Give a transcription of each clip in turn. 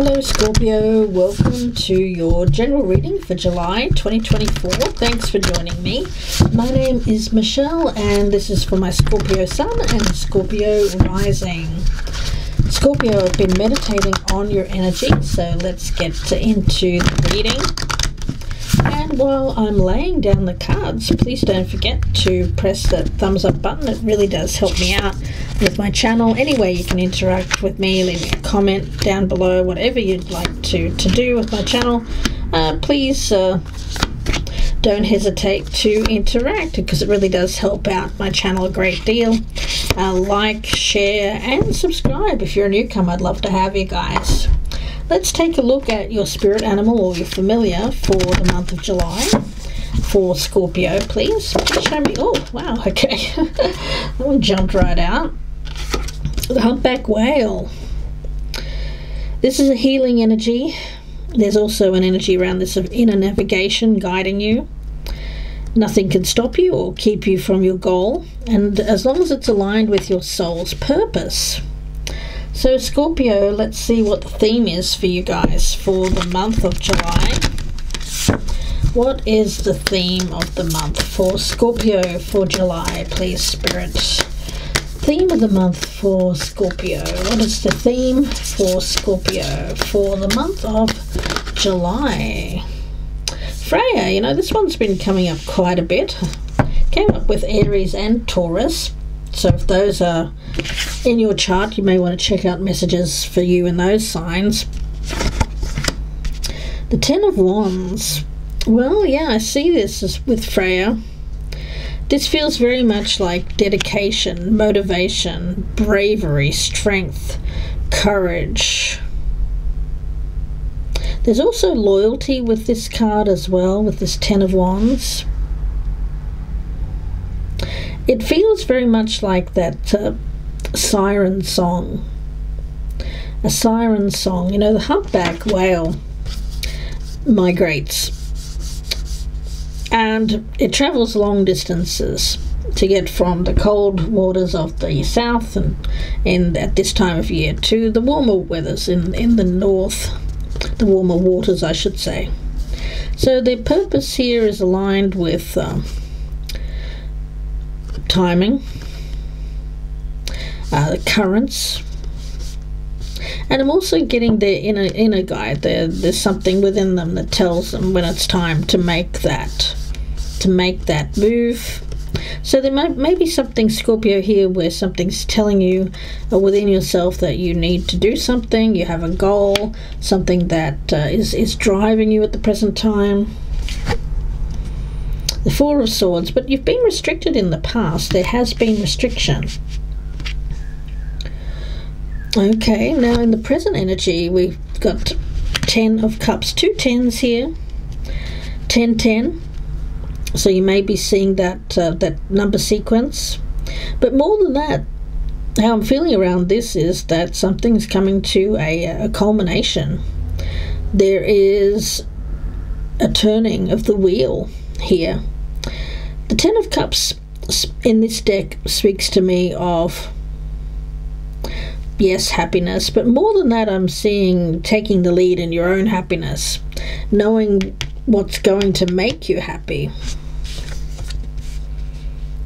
Hello Scorpio, welcome to your general reading for July 2024. Thanks for joining me. My name is Michelle and this is for my Scorpio Sun and Scorpio Rising. Scorpio, I've been meditating on your energy, so let's get into the reading. And while I'm laying down the cards, please don't forget to press that thumbs up button. It really does help me out with my channel. Anyway, you can interact with me, leave me a comment down below, whatever you'd like to do with my channel. Please don't hesitate to interact because it really does help out my channel a great deal. Like, share and subscribe. If you're a newcomer, I'd love to have you guys. Let's take a look at your spirit animal or your familiar for the month of July. For Scorpio, please. Please show me. Oh, wow, okay. That one jumped right out. The humpback whale. This is a healing energy. There's also an energy around this of inner navigation guiding you. Nothing can stop you or keep you from your goal, and as long as it's aligned with your soul's purpose. So Scorpio, let's see what the theme is for you guys for the month of July. What is the theme of the month for Scorpio for July, please, Spirit? Theme of the month for Scorpio. What is the theme for Scorpio for the month of July? Freya, you know, this one's been coming up quite a bit. Came up with Aries and Taurus. So if those are in your chart, you may want to check out messages for you in those signs. The Ten of Wands. Well, yeah, I see this as with Freya. This feels very much like dedication, motivation, bravery, strength, courage. There's also loyalty with this card as well, with this Ten of Wands. It feels very much like that siren song. A siren song. You know, the humpback whale migrates. And it travels long distances to get from the cold waters of the south and at this time of year to the warmer weathers in the north. The warmer waters, I should say. So the purpose here is aligned with timing, the currents, and I'm also getting their inner guide. There's something within them that tells them when it's time to make that move. So there may be something, Scorpio, here where something's telling you within yourself that you need to do something. You have a goal, something that is driving you at the present time. The Four of Swords, but you've been restricted in the past. There has been restriction. Okay, now in the present energy, we've got 10 of Cups, two tens here, 10, 10. So you may be seeing that number sequence. But more than that, how I'm feeling around this is that something's coming to a culmination. There is a turning of the wheel here. The Ten of Cups in this deck speaks to me of, yes, happiness, but more than that, I'm seeing taking the lead in your own happiness, knowing what's going to make you happy.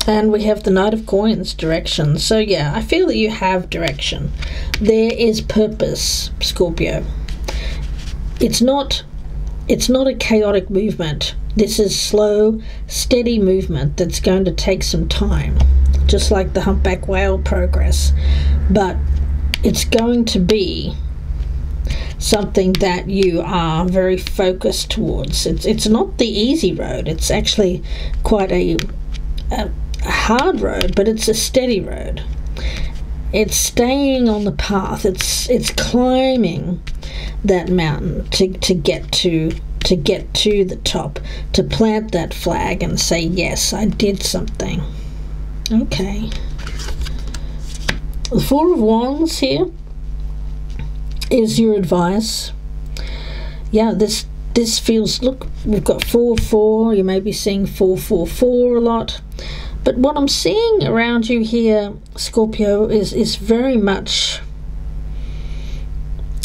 And we have the Knight of Coins, direction. So yeah, I feel that you have direction. There is purpose, Scorpio. It's not a chaotic movement. This is slow, steady movement that's going to take some time, just like the humpback whale progress. But it's going to be something that you are very focused towards. It's not the easy road. It's actually quite a hard road, but it's a steady road. It's staying on the path. It's climbing that mountain to get to the top, to plant that flag and say, yes, I did something. Okay. The Four of Wands here is your advice. Yeah, this feels, look, we've got 4, 4. You may be seeing 4, 4, 4 a lot. But what I'm seeing around you here, Scorpio, is very much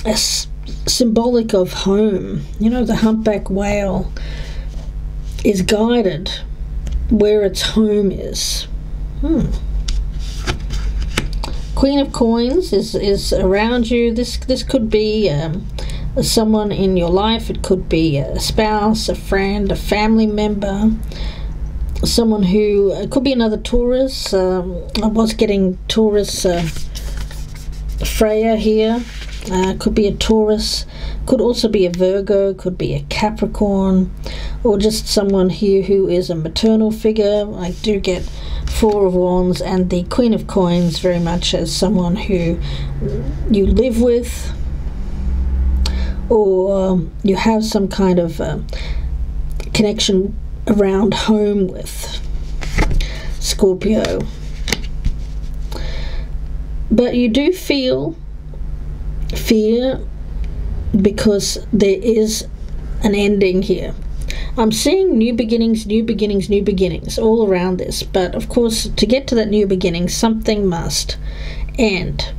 a symbolic of home. You know, the humpback whale is guided where its home is. Queen of Coins is around you. This could be someone in your life. It could be a spouse, a friend, a family member, someone who, it could be another Taurus. I was getting Taurus Freya here. Could be a Taurus, could also be a Virgo, could be a Capricorn, or just someone here who is a maternal figure. I do get Four of Wands and the Queen of Coins very much as someone who you live with, or you have some kind of connection around home with, Scorpio. But you do feel fear because there is an ending here. I'm seeing new beginnings all around this, but of course to get to that new beginning something must end,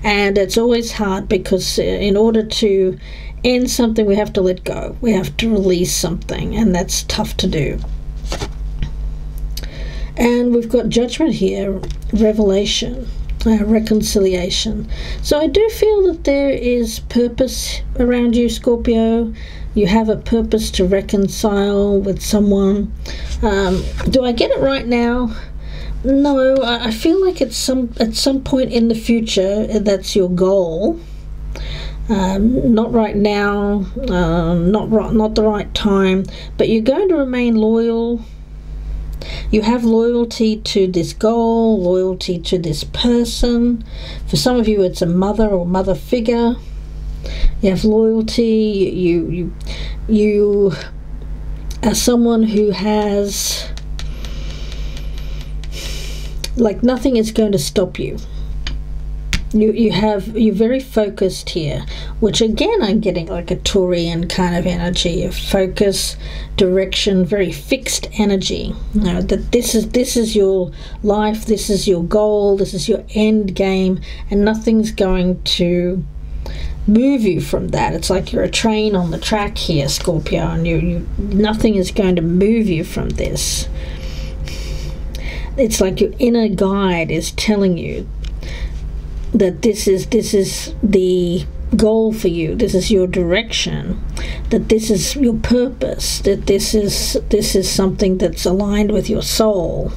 and it's always hard because in order to end something we have to let go, we have to release something, and that's tough to do. And we've got Judgment here, Revelation, reconciliation. So I do feel that there is purpose around you, Scorpio. You have a purpose to reconcile with someone. Do I get it right now? No, I feel like at some point in the future that's your goal. Not right now, not the right time, but you're going to remain loyal. You have loyalty to this goal, loyalty to this person. For some of you it's a mother or mother figure. You have loyalty. You are someone who has, like, nothing is going to stop you. You're very focused here, which again I'm getting like a Taurian kind of energy of focus, direction, very fixed energy. You know, that this is your life, this is your goal, this is your end game, and nothing's going to move you from that. It's like you're a train on the track here, Scorpio, and nothing is going to move you from this. It's like your inner guide is telling you that this is the goal for you, this is your direction, that this is your purpose, that this is something that's aligned with your soul.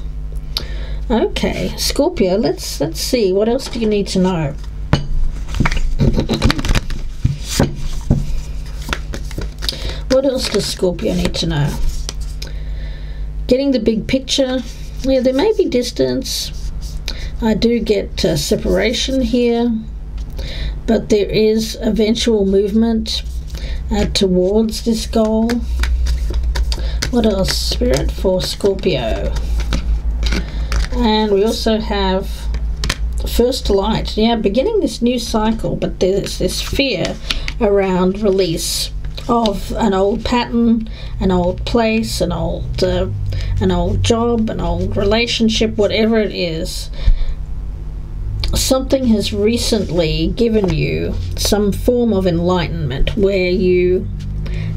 Okay, Scorpio, let's see, what else do you need to know? What else does Scorpio need to know? Getting the big picture. Yeah, there may be distance. I do get separation here, but there is eventual movement towards this goal. What else, Spirit, for Scorpio? And we also have First Light. Yeah, beginning this new cycle, but there's this fear around release of an old pattern, an old place, an old job, an old relationship, whatever it is. Something has recently given you some form of enlightenment where you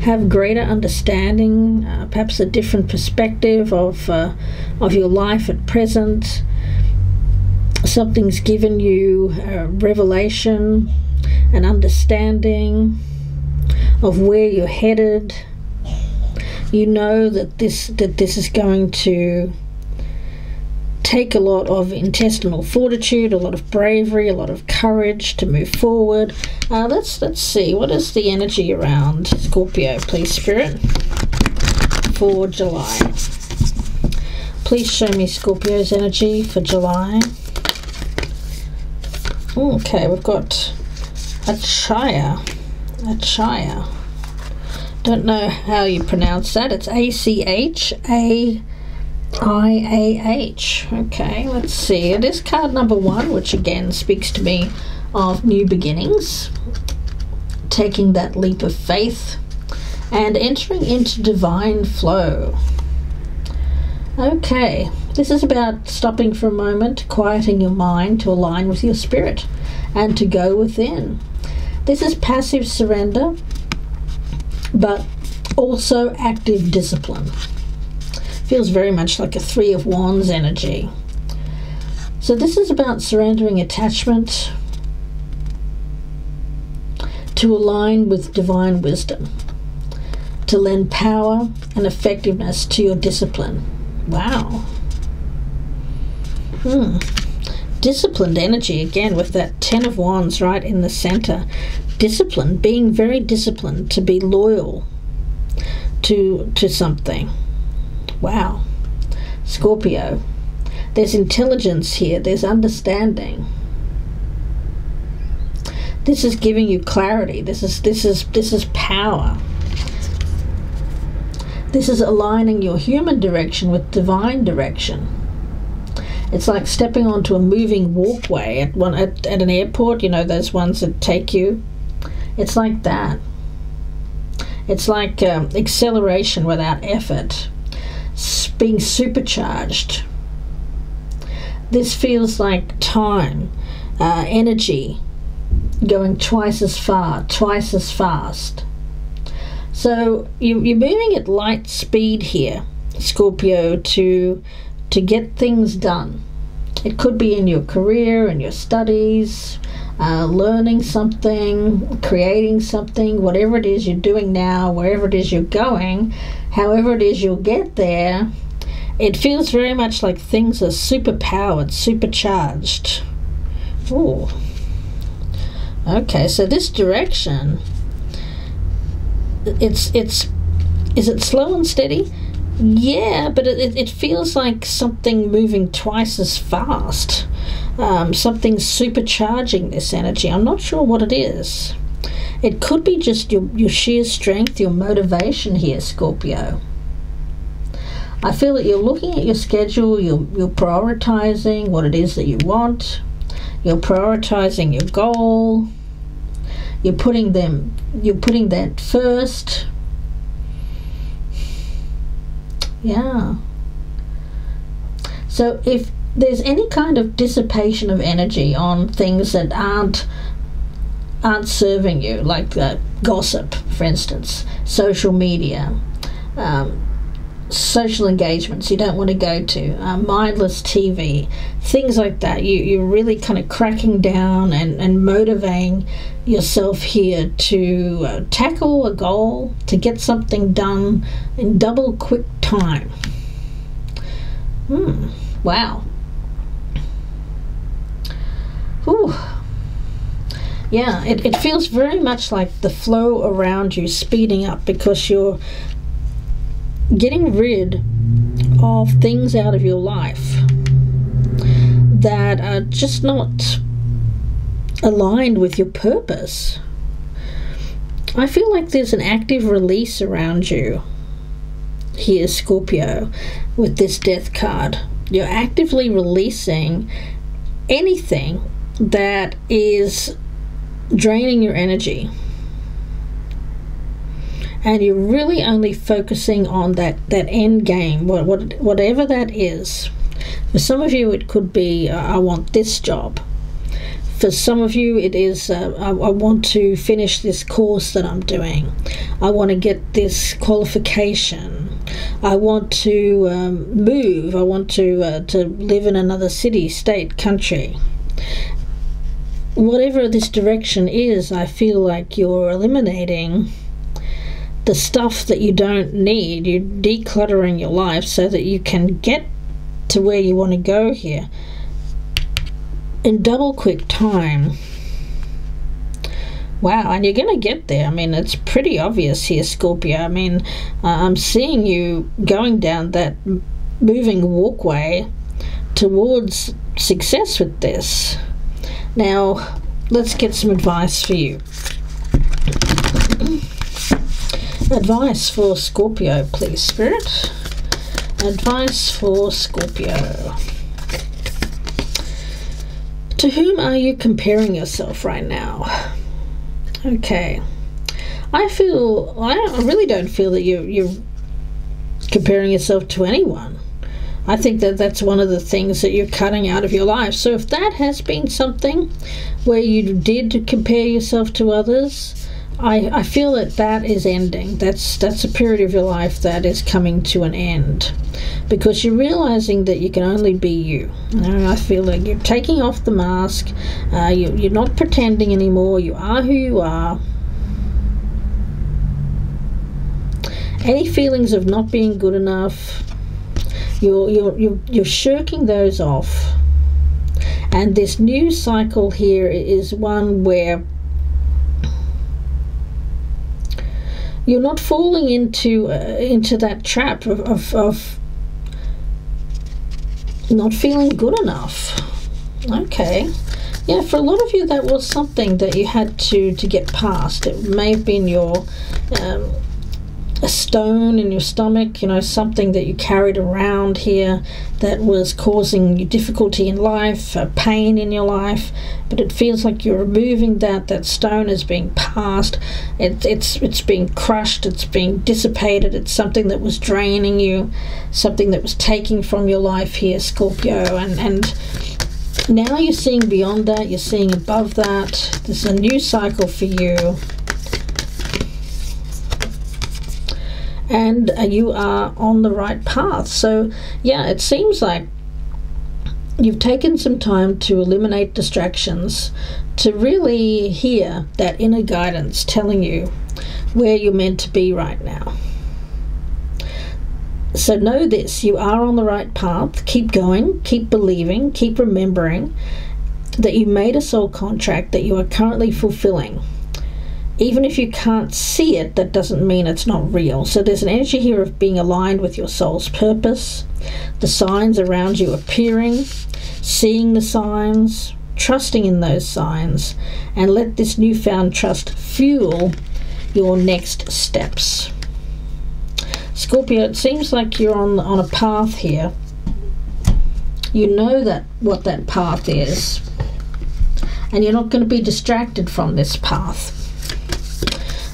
have greater understanding, perhaps a different perspective of your life at present. Something's given you a revelation, an understanding of where you're headed. You know that this is going to take a lot of intestinal fortitude, a lot of bravery, a lot of courage to move forward. Let's see, what is the energy around Scorpio, please, Spirit, for July? Please show me Scorpio's energy for July. Okay, we've got Achaya. Don't know how you pronounce that. It's ACHAIAH. Okay, let's see. It is card number 1, which again speaks to me of new beginnings, taking that leap of faith and entering into divine flow. Okay, this is about stopping for a moment, quieting your mind to align with your spirit and to go within. This is passive surrender, but also active discipline. Feels very much like a Three of Wands energy. So this is about surrendering attachment to align with divine wisdom, to lend power and effectiveness to your discipline. Wow. Disciplined energy again with that Ten of Wands right in the center. Discipline, being very disciplined, to be loyal to something. Wow. Scorpio. There's intelligence here, there's understanding. This is giving you clarity. This is power. This is aligning your human direction with divine direction. It's like stepping onto a moving walkway at an airport, you know, those ones that take you. It's like that. It's like acceleration without effort, being supercharged. This feels like time, energy, going twice as far, twice as fast. So you're moving at light speed here, Scorpio, to get things done. It could be in your career, in your studies, learning something, creating something, whatever it is you're doing now, wherever it is you're going, however it is you'll get there. It feels very much like things are superpowered, supercharged. Ooh. Okay, so this direction, is it slow and steady? Yeah, but it feels like something moving twice as fast. Something supercharging this energy. I'm not sure what it is. It could be just your sheer strength, your motivation here, Scorpio. I feel that you're looking at your schedule, you're prioritizing what it is that you want, you're prioritizing your goal, you're putting that first. Yeah. So if there's any kind of dissipation of energy on things that aren't serving you, like gossip, for instance, social media, social engagements you don't want to go to, mindless TV, things like that, you're really kind of cracking down and motivating yourself here to tackle a goal, to get something done in double quick time. Wow. Ooh. Yeah, it feels very much like the flow around you speeding up because you're getting rid of things out of your life that are just not aligned with your purpose. I feel like there's an active release around you here, Scorpio, with this Death card. You're actively releasing anything that is draining your energy. And you're really only focusing on that end game, whatever that is. For some of you, it could be, I want this job. For some of you, it is, I want to finish this course that I'm doing. I want to get this qualification. I want to move. I want to live in another city, state, country. Whatever this direction is, I feel like you're eliminating the stuff that you don't need. You're decluttering your life so that you can get to where you want to go here in double quick time. Wow, and you're going to get there. I mean, it's pretty obvious here, Scorpio. I mean, I'm seeing you going down that moving walkway towards success with this. Now, let's get some advice for you. Advice for Scorpio, please, Spirit. Advice for Scorpio. To whom are you comparing yourself right now? Okay. I really don't feel that you're comparing yourself to anyone. I think that that's one of the things that you're cutting out of your life. So if that has been something where you did compare yourself to others, I feel that that is ending. That's a period of your life that is coming to an end, because you're realizing that you can only be you. I feel like you're taking off the mask. You're not pretending anymore. You are who you are. Any feelings of not being good enough, you're shirking those off. And this new cycle here is one where you're not falling into that trap of not feeling good enough. Okay. Yeah, for a lot of you that was something that you had to get past. It may have been your a stone in your stomach, something that you carried around here that was causing you difficulty in life, pain in your life, but it feels like you're removing that stone is being passed. It's being crushed, it's being dissipated. It's something that was draining you, something that was taking from your life here, Scorpio, and now you're seeing beyond that, you're seeing above that. There's a new cycle for you. And you are on the right path. So yeah, it seems like you've taken some time to eliminate distractions, to really hear that inner guidance telling you where you're meant to be right now. So know this, you are on the right path. Keep going, keep believing, keep remembering that you made a soul contract that you are currently fulfilling. Even if you can't see it, that doesn't mean it's not real. So there's an energy here of being aligned with your soul's purpose, the signs around you appearing, seeing the signs, trusting in those signs, and let this newfound trust fuel your next steps. Scorpio, it seems like you're on a path here. You know that what that path is, and you're not going to be distracted from this path.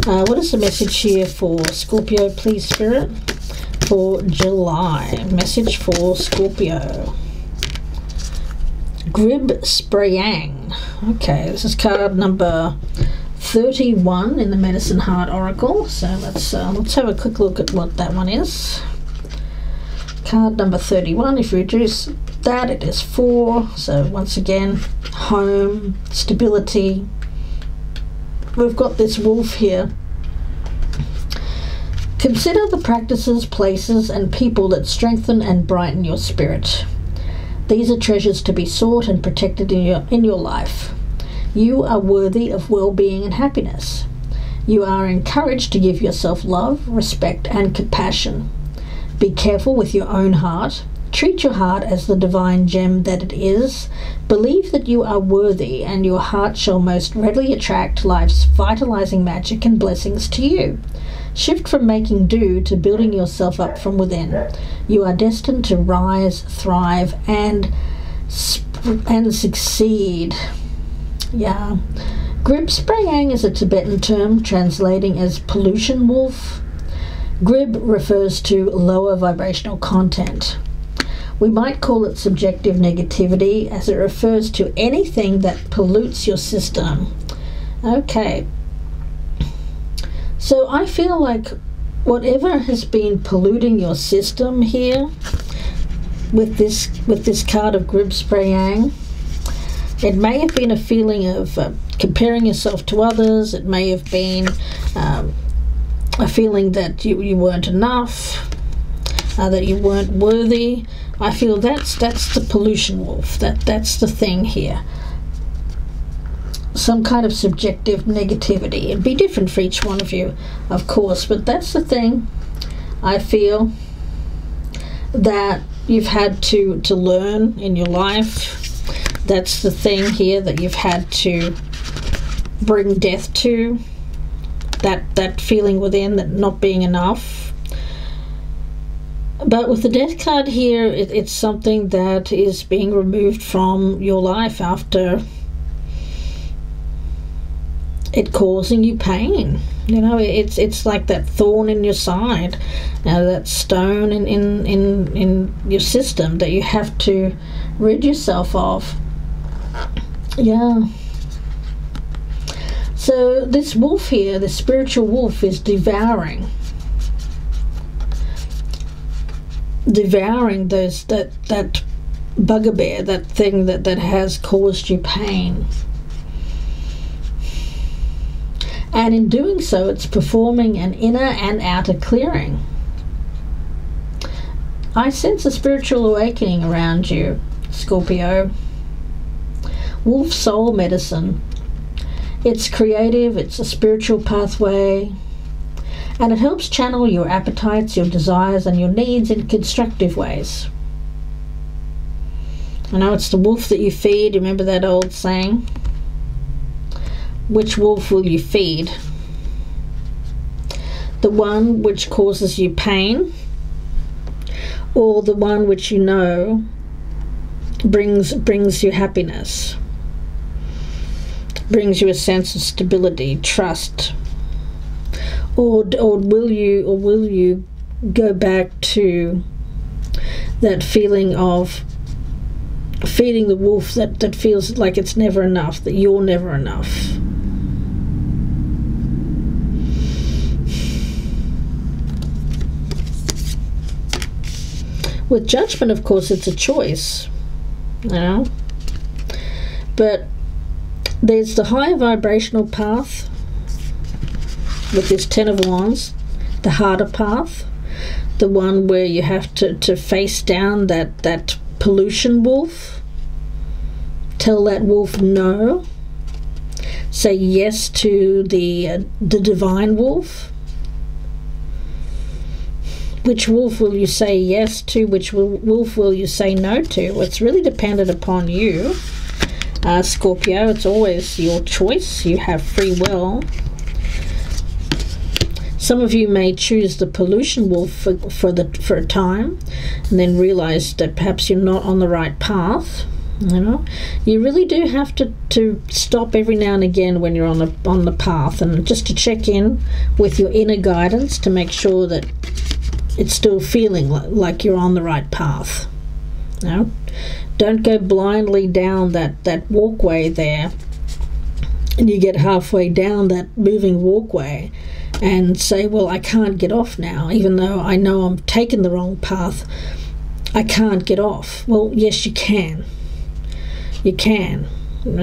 What is the message here for Scorpio, please, Spirit, for July? Message for Scorpio. Grib Sprayang. Okay, this is card number 31 in the Medicine Heart Oracle. So let's have a quick look at what that one is. Card number 31. If you reduce that, it is 4. So once again, home, stability. We've got this wolf here. Consider the practices, places, and people that strengthen and brighten your spirit. These are treasures to be sought and protected in your life. You are worthy of well-being and happiness. You are encouraged to give yourself love, respect, and compassion. Be careful with your own heart. Treat your heart as the divine gem that it is. Believe that you are worthy, and your heart shall most readily attract life's vitalizing magic and blessings to you. Shift from making do to building yourself up from within. You are destined to rise, thrive, and succeed. Yeah. Grib Sprayang is a Tibetan term translating as pollution wolf. Grib refers to lower vibrational content. We might call it subjective negativity, as it refers to anything that pollutes your system. Okay. So I feel like whatever has been polluting your system here with this card of Grib Sprayang, it may have been a feeling of comparing yourself to others. It may have been a feeling that you weren't enough, that you weren't worthy. I feel that's the pollution wolf. That's the thing here. Some kind of subjective negativity. It'd be different for each one of you, of course, but that's the thing. I feel that you've had to learn in your life. That's the thing here that you've had to bring death to. That feeling within, that not being enough. But with the death card here, it's something that is being removed from your life after it causing you pain. You know, it's like that thorn in your side, that stone in your system that you have to rid yourself of. Yeah. So this wolf here, the spiritual wolf, is devouring that bugbear, that thing that has caused you pain. And in doing so, it's performing an inner and outer clearing. I sense a spiritual awakening around you, Scorpio. Wolf soul medicine. It's creative, it's a spiritual pathway, and it helps channel your appetites, your desires, and your needs in constructive ways. I know it's the wolf that you feed. Remember that old saying? Which wolf will you feed? The one which causes you pain, or the one which you know brings you happiness, brings you a sense of stability, trust? Or will you go back to that feeling of feeding the wolf that feels like it's never enough, that you're never enough? With judgment, of course, it's a choice, you know. But there's the higher vibrational path with this Ten of Wands, the harder path, the one where you have to face down that pollution wolf, tell that wolf no, say yes to the divine wolf. Which wolf will you say yes to? Which wolf will you say no to? Well, it's really dependent upon you, Scorpio. It's always your choice. You have free will. Some of you may choose the pollution wolf for a time, and then realize that perhaps you're not on the right path. You know, you really do have to stop every now and again when you're on the path, and just to check in with your inner guidance to make sure that it's still feeling like you're on the right path. You know? Don't go blindly down that walkway there, and you get halfway down that moving walkway and say, well, I can't get off now, even though I know I'm taking the wrong path. I can't get off. Well, yes, you can. You can.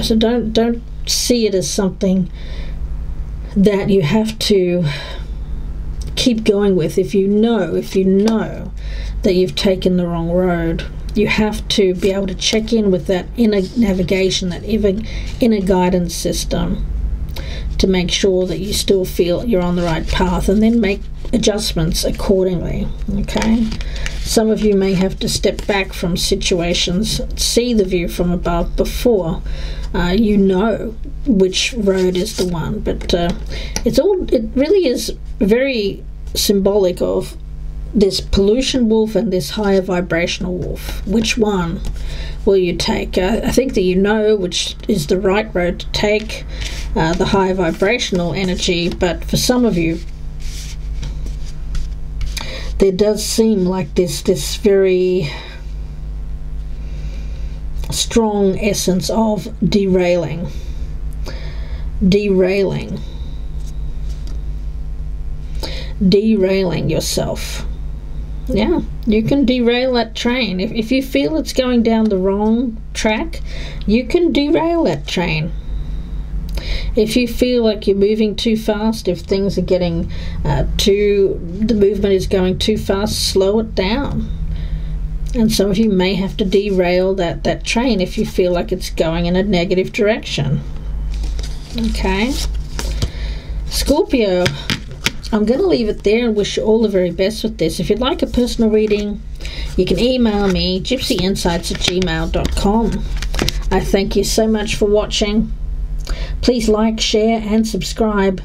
So don't see it as something that you have to keep going with. If you know that you've taken the wrong road, you have to be able to check in with that inner navigation, that inner guidance system, to make sure that you still feel you're on the right path, and then make adjustments accordingly. Okay, some of you may have to step back from situations, see the view from above before you know which road is the one. But it really is very symbolic of this pollution wolf and this higher vibrational wolf. Which one will you take? I think that you know which is the right road to take, the higher vibrational energy, but for some of you there does seem like this very strong essence of derailing yourself. Yeah, you can derail that train. If you feel it's going down the wrong track, you can derail that train. If you feel like you're moving too fast, if things are getting the movement is going too fast, slow it down. And some of you may have to derail that train if you feel like it's going in a negative direction. Okay, Scorpio, I'm going to leave it there and wish you all the very best with this. If you'd like a personal reading, you can email me, gypsyinsights@gmail.com. I thank you so much for watching. Please like, share and subscribe.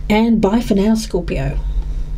And bye for now, Scorpio.